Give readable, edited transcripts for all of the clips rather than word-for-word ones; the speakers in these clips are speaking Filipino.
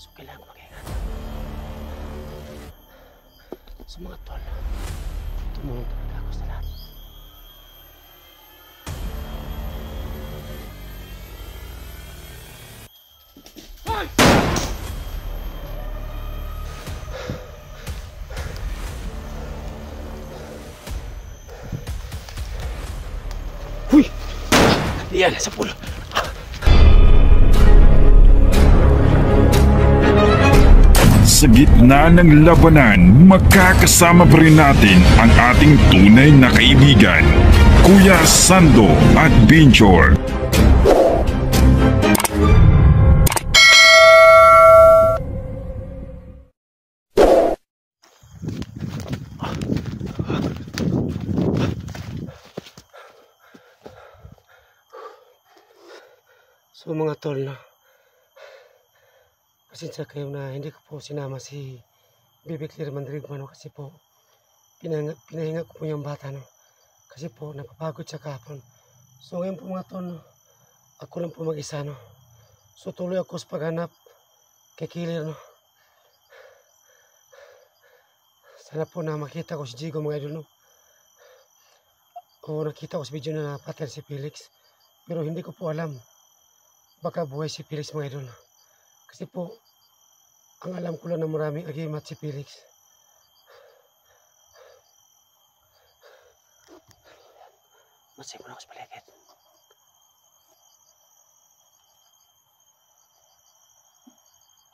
So, kailangan ko mag-ingat. So, mga tol, tumulong talaga ako sa lahat. Hoy! Huy! Yan, sa pool. Sa gitna ng labanan, magkakasama pa rin natin ang ating tunay na kaibigan, Kuya Sando Adventure. So mga tol, no? Pasensya kayo na hindi ko po sinama si Baby Claire Mandrigman, no? Kasi po pinahinga ko po yung bata, no? Kasi po napapagod siya kahapon. So ngayon po mga tol, no? Ako lang po mag-isa, no? So tuloy ako sa paghanap kay Claire, no? Sana po na makita ko si Jigo, mga idol, no? O nakita ko sa video na napatay si Felix, pero hindi ko po alam baka buhay si Felix, mga idol. Kasi po ang alam ko lang na maraming agimat si Felix. Masay mo na ako sa paligid.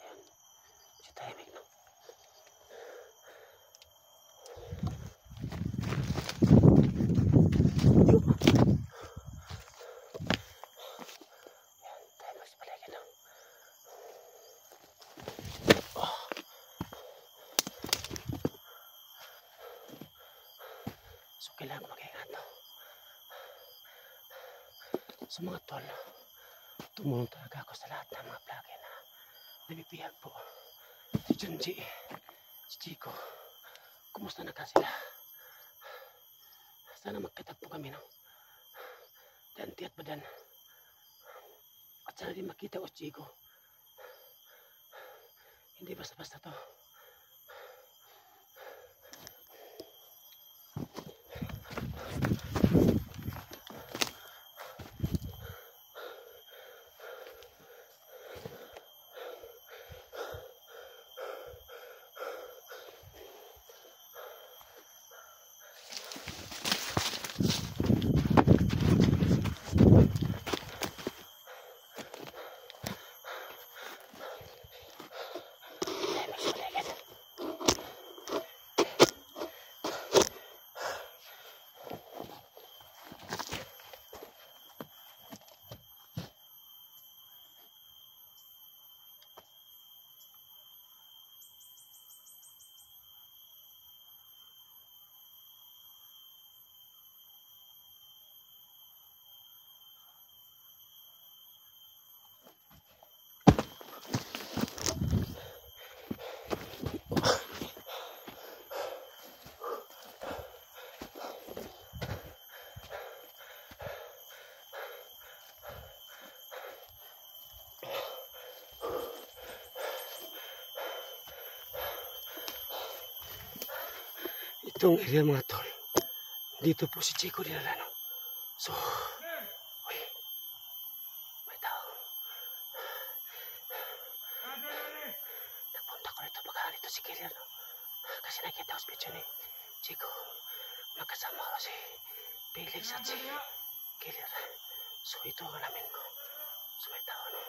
Ayan, si tahimik, no? So, kailangan ko mag-ingat, no? So, mga tol, tumulong talaga ako sa lahat ng mga vlogger na nabibihag po. Si Junji, si Chico, kumusta na ka sila? Sana magkatagpo kami, no? Danti at Badan. At sana din makita ko si Chico. Hindi basta-basta to. Itong area, mga tol, dito po si Chico dinala, no? So, uy, may tao. Nagpunta ko rito baka nito si Killer, no? Kasi nakita ko sa video ni Chico, magkasama ko si Felix at si Killer. So, ito ang alamin ko. So, may tao, no?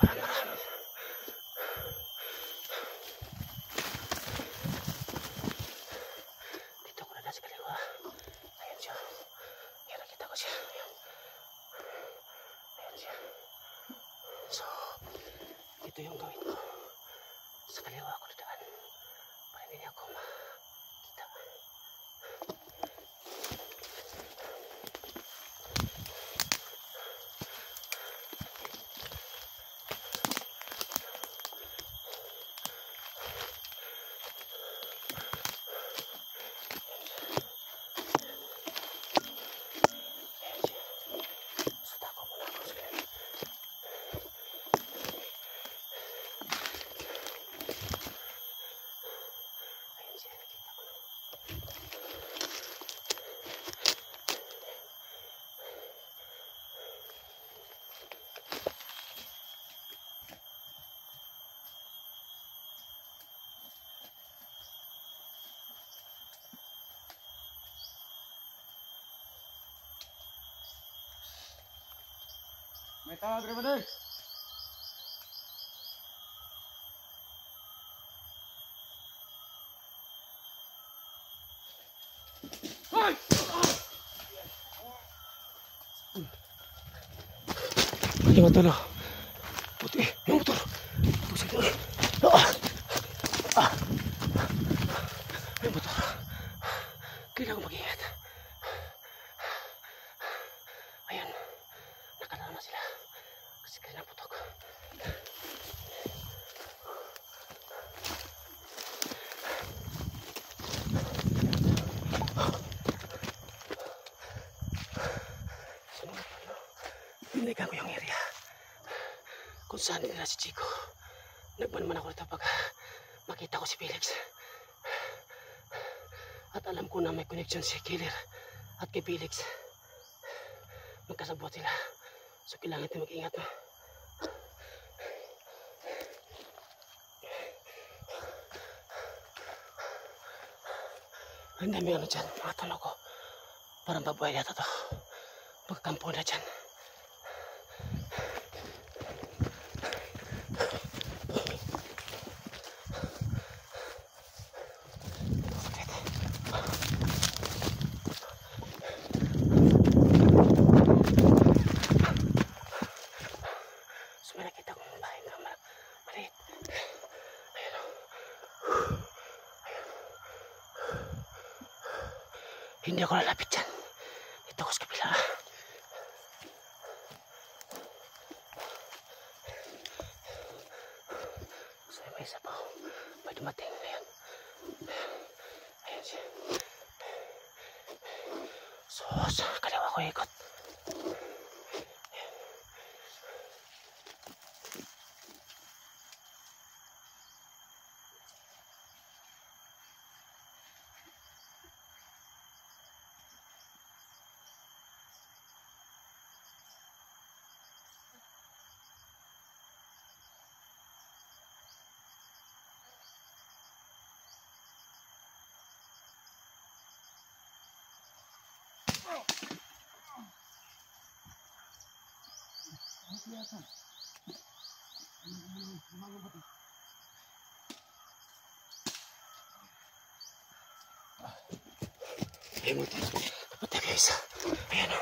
Parang marami. Sa kaliwa. Ayan siya. Ayan, nakita ko siya. Ayan. Ayan siya. So, ito yung gawin ko. Sa kaliwa ako dadaan. Para hindi niya ako makita. May tawag rin, brother. Pati motor na. Puti, yung motor. Pusing ko. Yung motor. Kailangan mag-ingat. Ayan. Nakatalo na sila. Kasi kailangan putok. Piniligan ko yung area kung saan nila si Chico. Nagmanman ako rito pag makita ko si Felix. At alam ko na may connection si Killer at kay Felix. Magkasabot sila. So kailangan natin mag-ingat. No? Ang dami ano dyan, mga tunog ko. Parang babae yata to. Pagkampo na dyan. Hindi ako lalapit dyan. Dito ako sa kabila. So may isa pa. May dumating. Ayan. Ayan siya. So sa kaliwa ko ikot. Ayan mo ito. Patay kayo isa. Ayan o.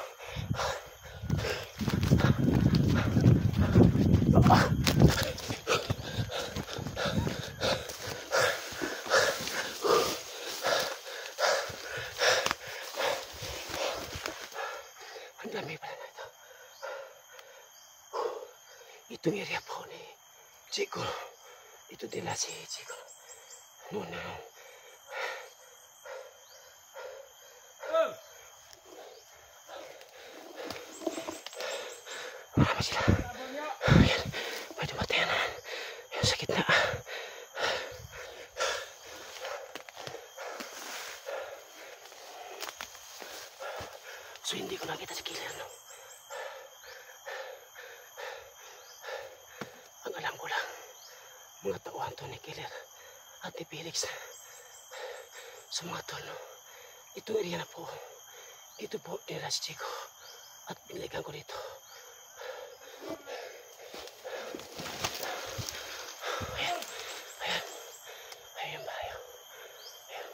Ang dami pala na ito. Itong area po ni Chico. Ito din na si Chico. No. Marami sila. Ayan. May dumating na. Ayan sa gitna. So hindi ko nakita si Killer, no? Ang alam ko lang, mga tauhan to ni Killer at ni Felix. So mga tol, no? Ito area na po. Dito po nila si Chico. At piniligan ko dito. Ayan. Ayan. Ayan yung bahay. Ayan.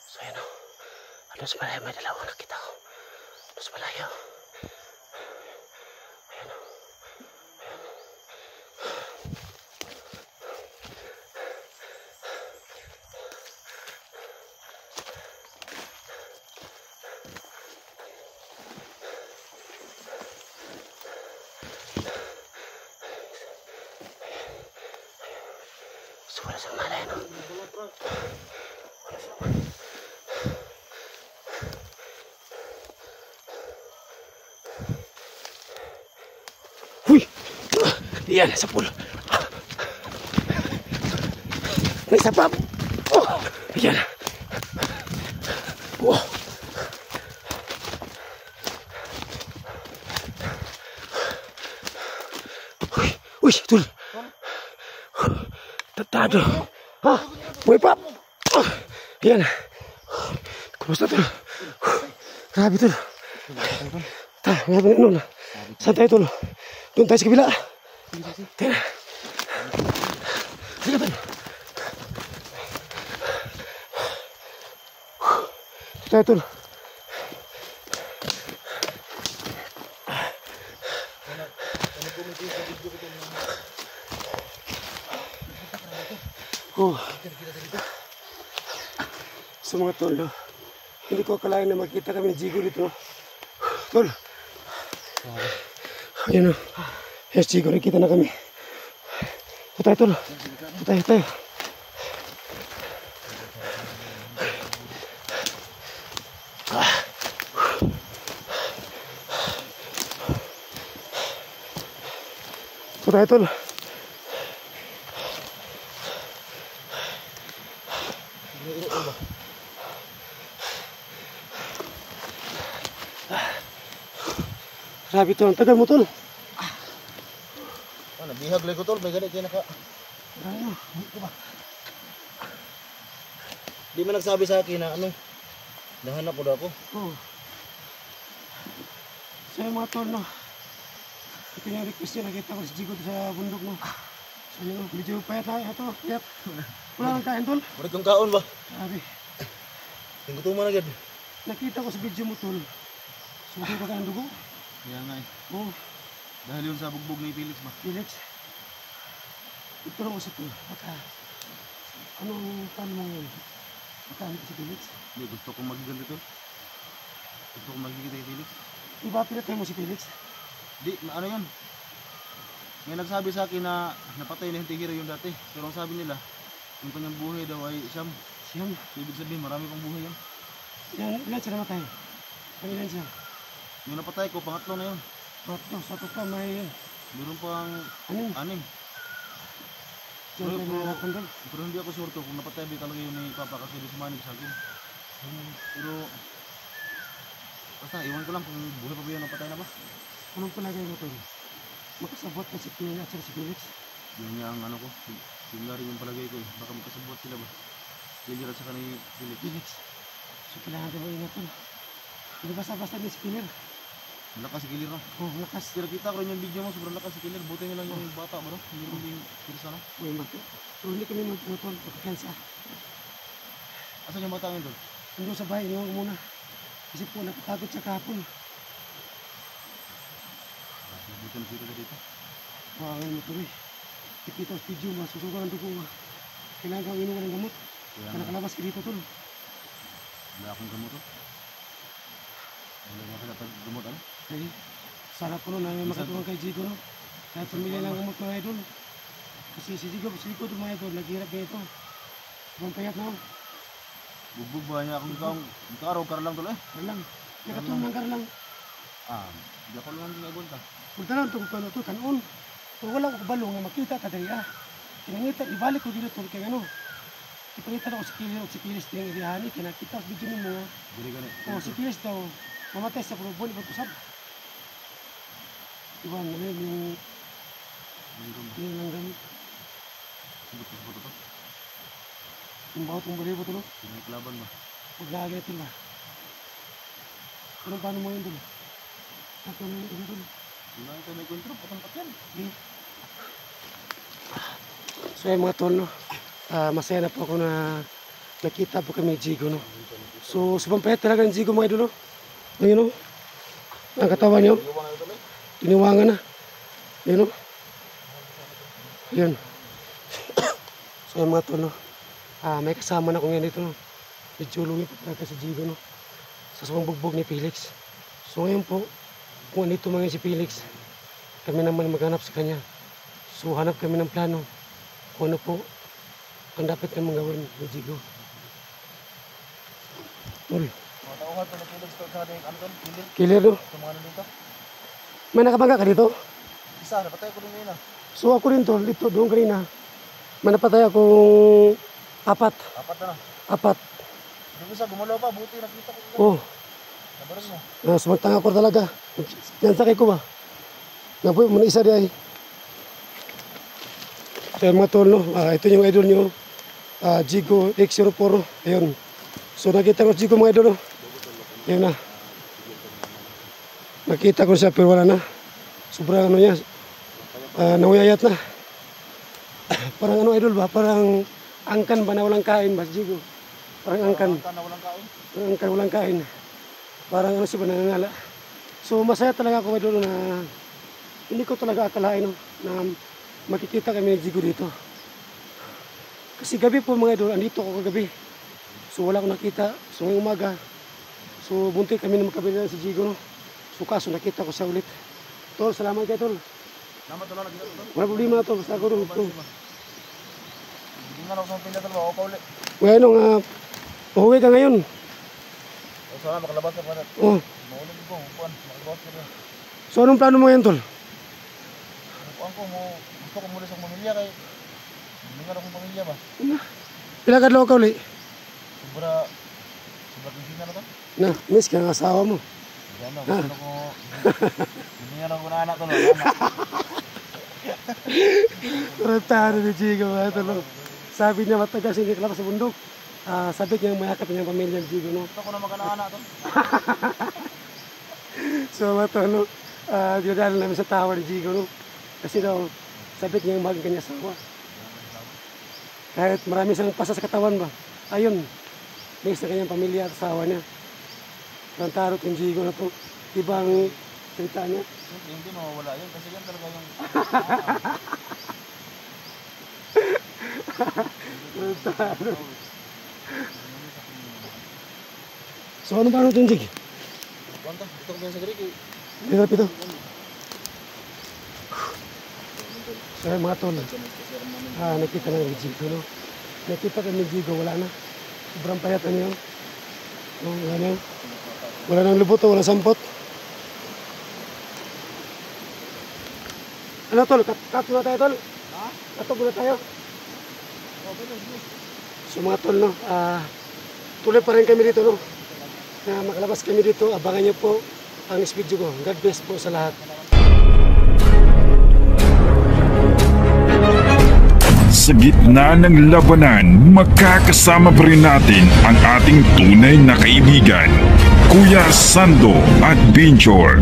So ayan o. Alos malayo, may dalawa nakita ko. Alos malayo. Ayan o. So wala sa malay, no? Uy! Yan, sa pool. May isa pa. Oh! Ayan. Oh! Uy! Uy! Tul! Tatado! Ha? Buhay pa! Yan. Kumusta tol? Grabe tol. Grabe na nun. Saan tayo tol? Doon tayo sa kabila. Tara. Sige tol. Tayo tol. So mga tol, hindi ko akalain na makita kami ni Jigo dito. Tol. Ayun o. Yes, Jigo, nakita na kami. Ito tayo tol. Ito tayo. Ito tayo tol. Grabe tol, ang tagal mo tol. Nabihag lang ko tol, may ganit kayo naka. Di man nagsabi sa akin na ano, nahanap ko daw ako. Oo. So yung mga tol no, ito yung request nyo, nakita ko si Jigo sa bundok no. So yun, medyo payat na ito, payat. Wala nang kain tol. Murid kong kaon ba? Grabe. Tingko tuman agad. Nakita ko sa video mo tol. Sumakay ka ng dugo. Kaya nga eh. Oo. Dahil yun sa bugbog ni Felix ba? Felix. Ito lang usap tol. Baka, anong paano mo ngayon? Baka si Felix. Hindi, gusto kong magiging dito. Gusto kong magiging kay Felix. Diba pinatay mo si Felix? Di, ano yun? May nagsabi sa akin na napatay na yung tigiro yung dati. Pero ang sabi nila, yung kanyang buhay daw ay siyam. Siyam. Ibig sabihin, marami pang buhay yan. Yan, ilan siya namatay? Ang ilan siya? Yung napatay ko, pangatlo na yun. Sa pa may Meron pang anim. anim. Diyan tayo nahirapan doon. Pero hindi ako sure kung napatay ba talaga yun ni Papa kasi di sumanig sa akin. Pero basta iwan ko lang kung buhay pa ba yun, napatay na ba? Anong palagay mo tol? Makasabot ka si Pia at si Felix? Yun nga ang ano ko, similar yung palagay ko eh. Baka magkasabot sila ba? Clear at saka ni Felix. Felix. So kailangan tayo ingat tol. Hindi basta-basta din si Killer. Malakas si Killer no? Oh, lakas. Pero kita ko rin yung video mo, sobrang lakas si Killer. Buti nga lang yung bata bro. Hindi mo yung pirsa no? Uy, mato. So hindi kami magputol pagkakansa. Asan yung bata ngayon tol? Ando sa bahay, iniwan ko muna. Kasi po napapagod sa kahapon. Buti na kita dito. Ngayon mo tuloy. Ikita sa video mo, susugan ang dugo. Kailangan kang inuwan ng gamot. Kaya Kaya nakalabas ka dito tol. wala akong gamot to. Wala nga kaya pag-gamot ano? Ay, sarap po nun na may makatulong kay Jigo no. Kahit pamilya ng gamot mga idol. Kasi si Jigo mga idol, naghihirap na ito. Ibang payat na. Bugbog ba niya akong ikaw kar lang tol eh? Karlang. Nakatulong ng karlang. Hindi ako lang din nagulta. Punta lang ito kung ito, kanon. Kung wala ko kabalong na makita ka dali Kinangita, ibalik ko dito tol kay ano. Ipalitan ako si Kilis din irihani. Kinakita sa video mo. Dili gani. Si Kilis daw, mamatay sa probon, ibang kusap. Diba, namin yung langgam. Sebut to. Yung bawat ng balibo tol. Pinaglaban ba? Huwag lagay ito ba. Pero paano mo yun tol? Ako na yun tol. Wala ito may kontrol, patang yan. So yung mga tol, no? Masaya na po ako na nakita po kami Jigo, no? So, subang payat talaga ng Jigo mga idol, no? Ayun, no? Ang katawan niyo. Tiniwangan na. Ayun, no? Ayun. So yung mga tol, no? May kasama na ko ngayon dito, no? Medyo lumipot talaga si Jigo, no? Sa subang bugbog ni Felix. So ngayon po, kung andito mga si Felix, kami naman maghanap sa kanya. So hanap kami ng plano kung ano po ang dapat naman gawin ni Jigo. Uy. Matauhan to na Felix to sa ating ano to? Killer no? Sa mga nandito? May nakabangga ka dito? Isa, napatay ko din ngayon ah. So ako rin to, dito, doon kanina. May napatay akong apat. Apat na. Apat. Hindi isa, gumalaw pa, buti nakita ko. Oh. Nabarang mo. Sumagtanga ko talaga. Yan sakay ko ba? Nabuhay mo na isa di ay. So mga tol, no? Ito yung idol nyo. Jigo X04. Ayun. So nakita ko si Jigo mga idol. Ayun na. Nakita ko siya pero wala na. Sobrang ano niya. Nawayayat na. Parang ano idol ba? Parang angkan ba na walang kain ba si Jigo? Parang angkan. Angkan na walang kain. Parang angkan walang kain. Parang ano siya ba nangangala. So masaya talaga ako idol na hindi ko talaga akalain no, na makikita kami ni Jigo dito. Kasi gabi po mga idol, andito ako kagabi. So wala akong nakita. So ngayong umaga, so bunti kami na makabili si Jigo no. So kaso nakita ko siya ulit. Tol, salamat kay Tol. Salamat tol, nakita ko tol. Wala problema Tol, basta ako rin ito. Hindi nga ako sa pinda tol, ako pa uli. Well, uwi ka ngayon. Sana makalabas ka pa rin. Oh. Maulog ko, upuan, makalabas ka rin. So anong plano mo ngayon Tol? Upuan ko, gusto ko muli sa pamilya kay hindi nga akong pamilya ba? Pila ka ka uli? Sobra tingin na to? Na, miss ka ng asawa mo. Yan na, gusto ko, hindi nga ako na anak tol, anak. Rentado ni Jigo mga Tol. Sabi niya matagal siya hindi kalabas sa bundok. Sabi niya mayakap niya ang pamilya ni Jigo no. Gusto ko na magkana-anak tol. So mga Tol, no, dinadala namin sa tawa ni Jigo no. Kasi daw, sabi niya mahal kanya asawa. Kahit marami siyang pasa sa katawan ba. Ayun, miss na kanyang pamilya at asawa niya. Rentado yung Jigo na to. Ibang salita niya. Hindi mawawala yun kasi yan talaga yung Rentado. So ano ba ano ito yung Jig? Kwanta, gusto ko yan sa Greek eh. Pito. So ayun mga Tol, nakita na yung Jigo no. Nakita kami yung Jigo, wala na. Sobrang payat ano yun. No, wala na. Wala nang lubot o wala sampot. Ano Tol, cut muna tayo Tol. Cut muna tayo. So mga Tol no, tuloy pa rin kami dito no. Na makalabas kami dito, abangan niyo po ang speed ko. God bless po sa lahat. Sa gitna ng labanan, makakasama pa rin natin ang ating tunay na kaibigan, Kuya Sando at Binjor.